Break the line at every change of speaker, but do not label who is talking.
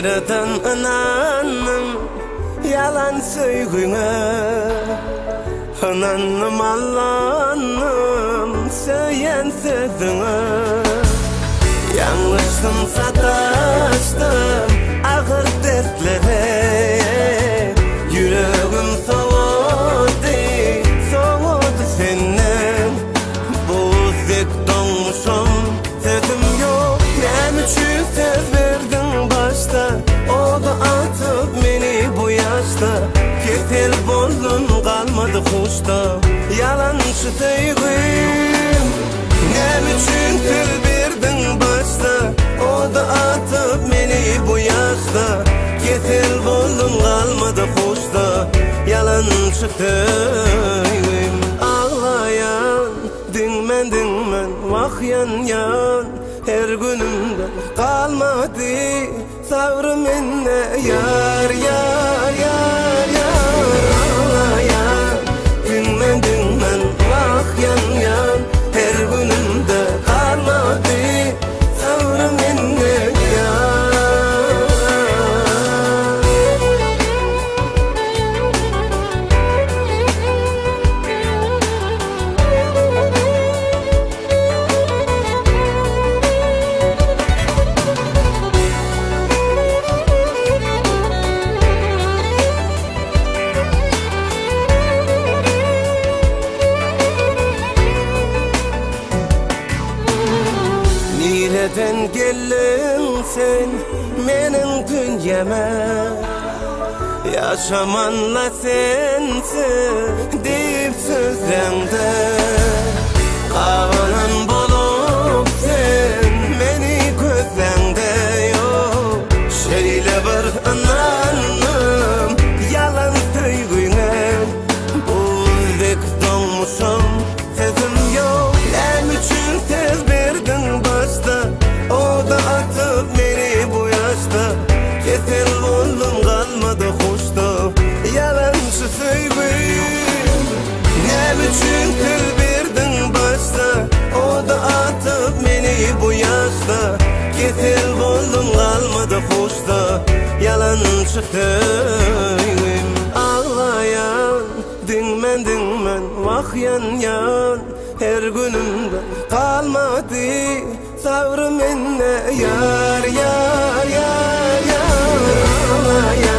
Nereden ananım yalan söygüne, ananım Allah'ım söyleyen sözüne. Yanlıştım sataştım ağır dertlere, yüreğim soğudu, soğudu senden. Bozdek donmuşum, sözüm yok, nem için söz verdin başta. O da atıp beni bu yaşta, ketel boldun kalmadı hoşta. Yalançı söygüm, nem için söz verdin başta. O da atıp beni bu yaşta, ketel boldun kalmadı hoşta. Yalançı söygüm. Ağlayan dinmen vah yan, her günümden kalmadı savrım enne yar. Ağlayan dinmen vah yan, her günümde kalmadı savrım enne yar. Nereden geldin sen menin dünyama, yaşamanla sensin deyip sözlerinde. Kavanan bulup sen beni gözlerinde yok. Şöyle bir ananım yalan söygüne, bulduk donmuşum sözüm yok. Nem için söz verdin başta, o da atıp beni bu yaşta, ketel oldum kalmadı hoşta. Yalançı söygüm, nem için söz verdin başta. O da atıp beni bu yaşta, ketel oldum kalmadı hoşta. Yalançı söygüm. Ağlayan dinmen vah yan, her günümden kalmadı savrım enne yar. Ağlayan